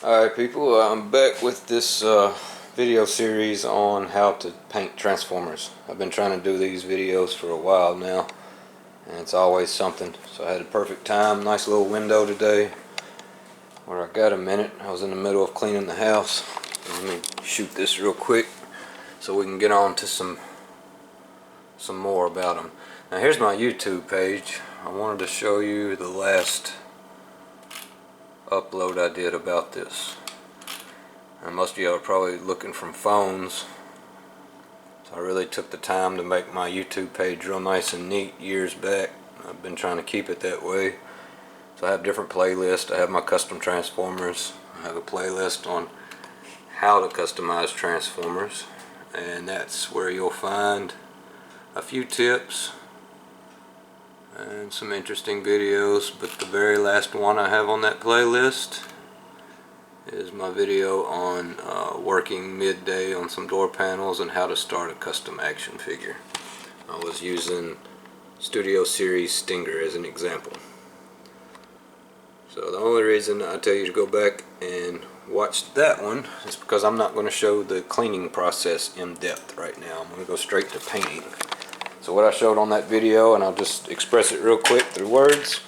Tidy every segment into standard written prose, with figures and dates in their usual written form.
Alright people, I'm back with this video series on how to paint transformers. I've been trying to do these videos for a while now, and it's always something. So I had a perfect time, nice little window today where I got a minute. I was in the middle of cleaning the house. Let me shoot this real quick so we can get on to some more about them. Now here's my YouTube page. I wanted to show you the last upload I did about this. And most of y'all are probably looking from phones, so I really took the time to make my YouTube page real nice and neat years back. I've been trying to keep it that way. So I have different playlists. I have my custom transformers. I have a playlist on how to customize transformers, and that's where you'll find a few tips and some interesting videos. But the very last one I have on that playlist is my video on working midday on some door panels and how to start a custom action figure. I was using Studio Series Stinger as an example. So the only reason I tell you to go back and watch that one is because I'm not going to show the cleaning process in depth right now. I'm going to go straight to painting. So what I showed on that video, and I'll just express it real quick through words,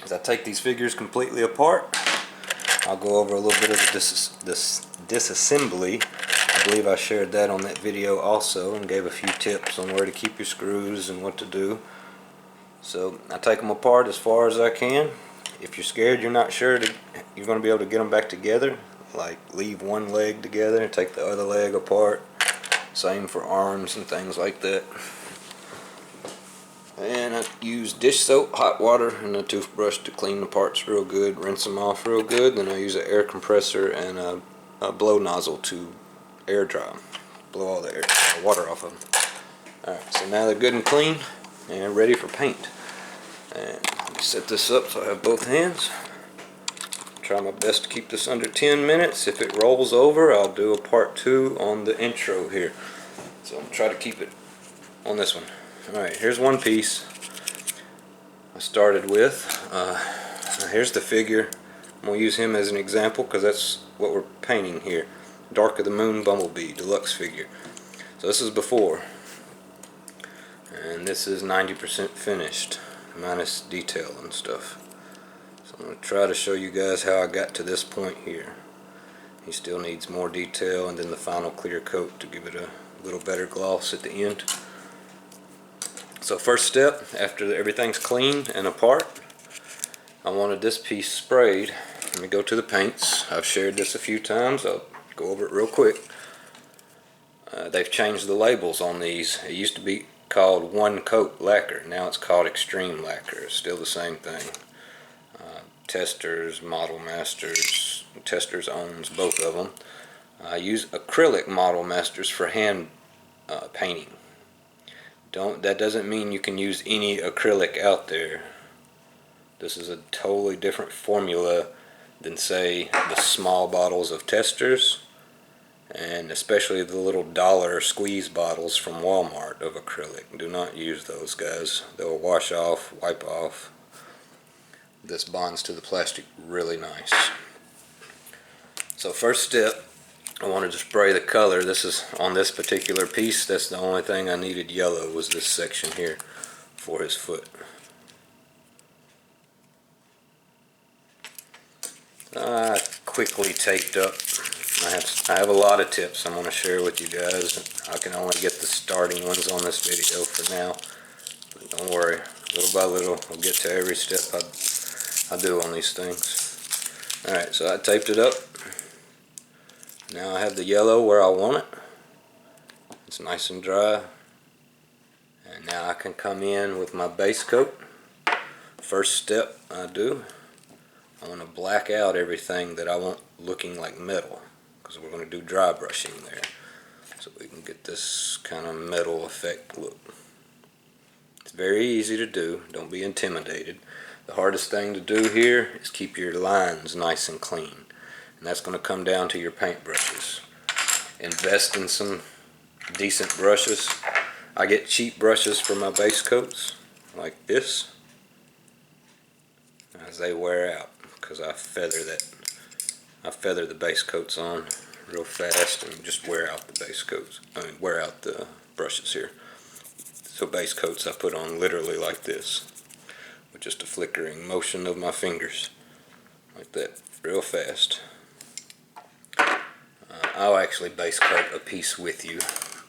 is I take these figures completely apart. I'll go over a little bit of the disassembly. I believe I shared that on that video also and gave a few tips on where to keep your screws and what to do. So I take them apart as far as I can. If you're scared you're not sure you're going to be able to get them back together, like leave one leg together and take the other leg apart. Same for arms and things like that. And I use dish soap, hot water, and a toothbrush to clean the parts real good, rinse them off real good. Then I use an air compressor and a blow nozzle to air dry, blow all the water off of them. Alright, so now they're good and clean and ready for paint. And let me set this up so I have both hands. Try my best to keep this under 10 minutes. If it rolls over, I'll do a part 2 on the intro here. So I'll try to keep it on this one. Alright, here's one piece I started with. Here's the figure. I'm going to use him as an example because that's what we're painting here. Dark of the Moon Bumblebee Deluxe figure. So this is before. And this is 90% finished, minus detail and stuff. So I'm going to try to show you guys how I got to this point here. He still needs more detail and then the final clear coat to give it a little better gloss at the end. So first step, after everything's clean and apart, I wanted this piece sprayed. Let me go to the paints. I've shared this a few times. I'll go over it real quick. They've changed the labels on these. It used to be called One Coat Lacquer. Now it's called Extreme Lacquer. It's still the same thing. Testers, Model Masters, Testers owns both of them. I use acrylic Model Masters for hand painting. That doesn't mean you can use any acrylic out there. This is a totally different formula than, say, the small bottles of Testers, and especially the little dollar squeeze bottles from Walmart of acrylic. Do not use those, guys. They'll wash off, wipe off. This bonds to the plastic really nice. So first step, I wanted to spray the color. This is on this particular piece. That's the only thing I needed yellow, was this section here for his foot. I quickly taped up. I have a lot of tips I'm going to share with you guys. I can only get the starting ones on this video for now. But don't worry, little by little I'll get to every step I do on these things. Alright, so I taped it up. Now I have the yellow where I want it. It's nice and dry. And now I can come in with my base coat. First step I want to black out everything that I want looking like metal, because we're going to do dry brushing there. So we can get this kind of metal effect look. It's very easy to do. Don't be intimidated. The hardest thing to do here is keep your lines nice and clean. And that's going to come down to your paint brushes. Invest in some decent brushes. I get cheap brushes for my base coats, like this, as they wear out, because I feather that I feather the base coats on real fast and just wear out the base coats. Wear out the brushes here. So base coats I put on literally like this, with just a flickering motion of my fingers, like that, real fast. I'll actually base coat a piece with you,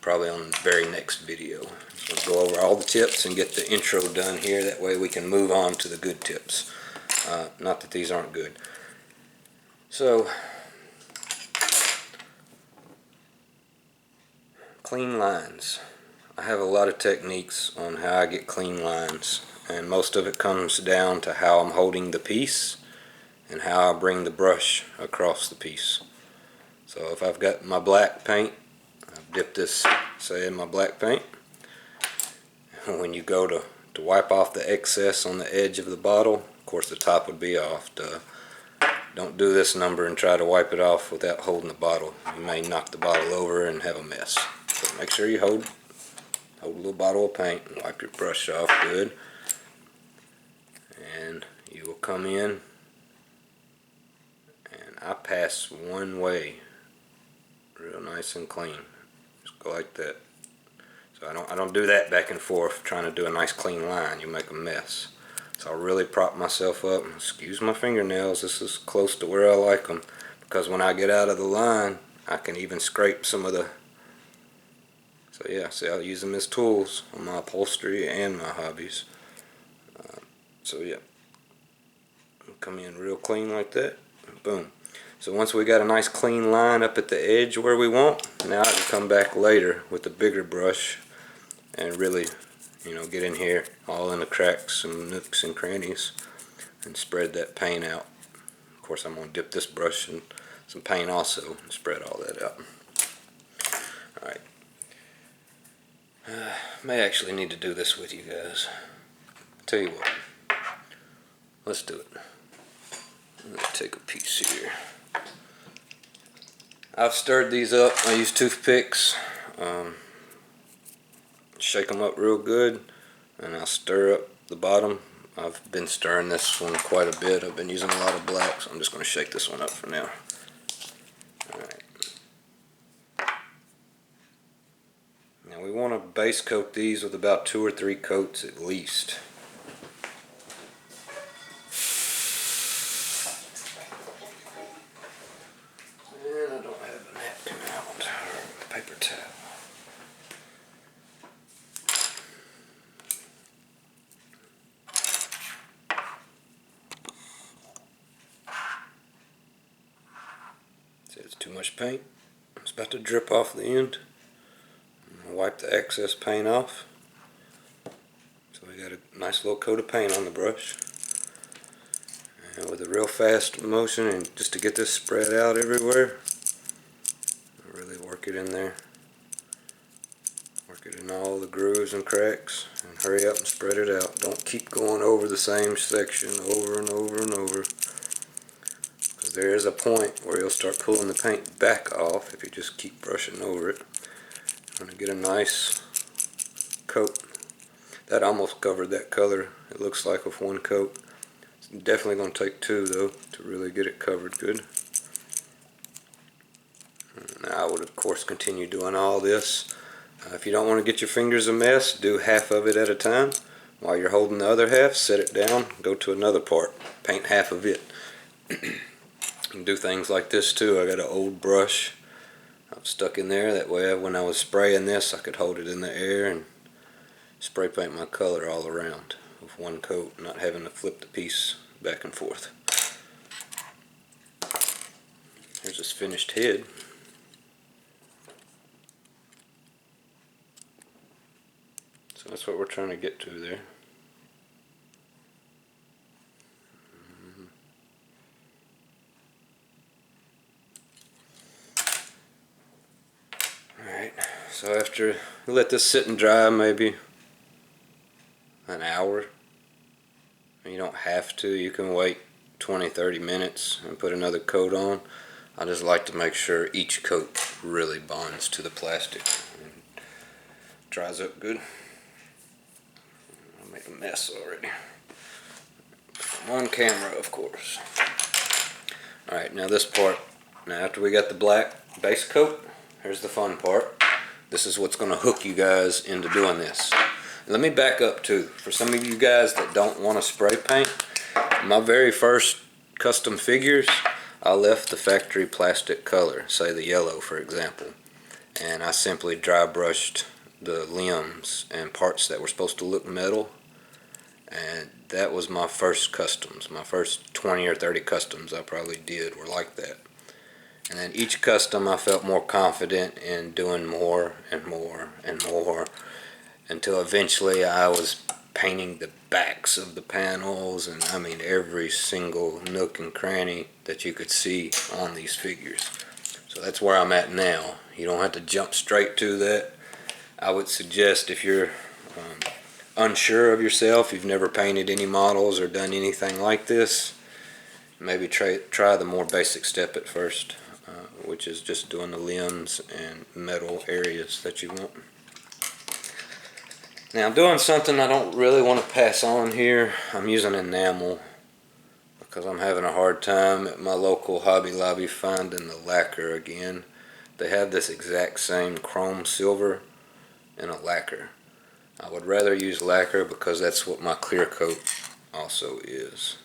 probably on the very next video. So go over all the tips and get the intro done here. That way we can move on to the good tips. Not that these aren't good. So, clean lines. I have a lot of techniques on how I get clean lines, and most of it comes down to how I'm holding the piece and how I bring the brush across the piece. So if I've got my black paint, I've dipped this, say, in my black paint. When you go to wipe off the excess on the edge of the bottle, of course the top would be off. Don't do this number and try to wipe it off without holding the bottle. You may knock the bottle over and have a mess. So make sure you hold a little bottle of paint and wipe your brush off good. And you will come in, and I pass one way, real nice and clean. Just go like that. So I don't do that back and forth trying to do a nice clean line. You make a mess. So I'll really prop myself up. Excuse my fingernails. This is close to where I like them, because when I get out of the line, I can even scrape some of the. So yeah, see, I'll use them as tools on my upholstery and my hobbies. So yeah, come in real clean like that. Boom. So once we got a nice clean line up at the edge where we want, now I can come back later with a bigger brush and really, get in here all in the cracks and nooks and crannies and spread that paint out. Of course, I'm going to dip this brush in some paint also and spread all that out. Alright. May actually need to do this with you guys. Tell you what, let's do it. Let's take a piece here. I've stirred these up. I use toothpicks. Shake them up real good, and I'll stir up the bottom. I've been stirring this one quite a bit. I've been using a lot of black, so I'm just going to shake this one up for now. Alright. Now we want to base coat these with about 2 or 3 coats at least. And I don't have a napkin out, or a paper towel. See, it's too much paint. It's about to drip off the end. Wipe the excess paint off. So we got a nice little coat of paint on the brush. And with a real fast motion, and just to get this spread out everywhere, really work it in there. Work it in all the grooves and cracks, and hurry up and spread it out. Don't keep going over the same section over and over and over, because there is a point where you'll start pulling the paint back off if you just keep brushing over it. I'm going to get a nice coat. That almost covered that color, it looks like, with one coat. It's definitely going to take 2 though to really get it covered good. Now I would of course continue doing all this. If you don't want to get your fingers a mess, do half of it at a time. While you're holding the other half, set it down, go to another part, paint half of it. You can do things like this too. I got an old brush I've stuck in there. That way when I was spraying this, I could hold it in the air and spray paint my color all around with one coat, not having to flip the piece back and forth. Here's this finished head. So that's what we're trying to get to there. Alright, so after we let this sit and dry maybe an hour, you don't have to, you can wait 20-30 minutes and put another coat on. I just like to make sure each coat really bonds to the plastic and dries up good. I made a mess already. I'm on camera, of course. Alright, now this part, now after we got the black base coat, here's the fun part. This is what's going to hook you guys into doing this. Let me back up too. For some of you guys that don't want to spray paint, my very first custom figures, I left the factory plastic color, say the yellow for example, and I simply dry brushed the limbs and parts that were supposed to look metal, and that was my first customs. My first 20 or 30 customs I probably did were like that. And then each custom I felt more confident in doing more and more and more, until eventually I was painting the backs of the panels, and I mean every single nook and cranny that you could see on these figures. So that's where I'm at now. You don't have to jump straight to that. I would suggest, if you're unsure of yourself, you've never painted any models or done anything like this, maybe try the more basic step at first, which is just doing the limbs and metal areas that you want. Now I'm doing something I don't really want to pass on here. I'm using enamel because I'm having a hard time at my local Hobby Lobby finding the lacquer again. They have this exact same chrome silver in a lacquer. I would rather use lacquer because that's what my clear coat also is.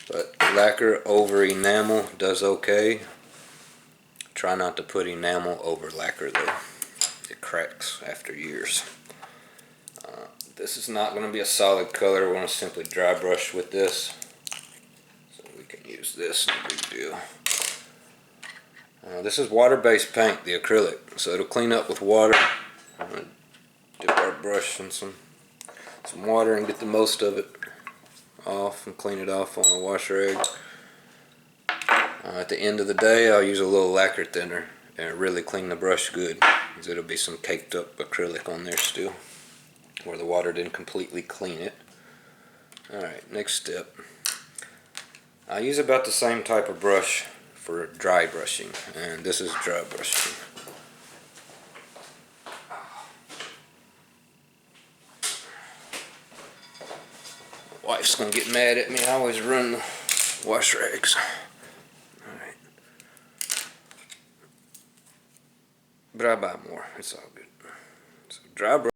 But lacquer over enamel does okay. Try not to put enamel over lacquer though. It cracks after years. This is not going to be a solid color. We're going to simply dry brush with this. So we can use this, no big deal. This is water-based paint, the acrylic, so it'll clean up with water. I'm going to dip our brush in some water and get the most of it off and clean it off on a wash rag. At the end of the day, I'll use a little lacquer thinner and really clean the brush good, because it'll be some caked up acrylic on there still, where the water didn't completely clean it. Alright, next step. I use about the same type of brush for dry brushing, and this is dry brushing. My wife's gonna get mad at me. I always run the wash rags. Alright. But I buy more. It's all good. So dry brush.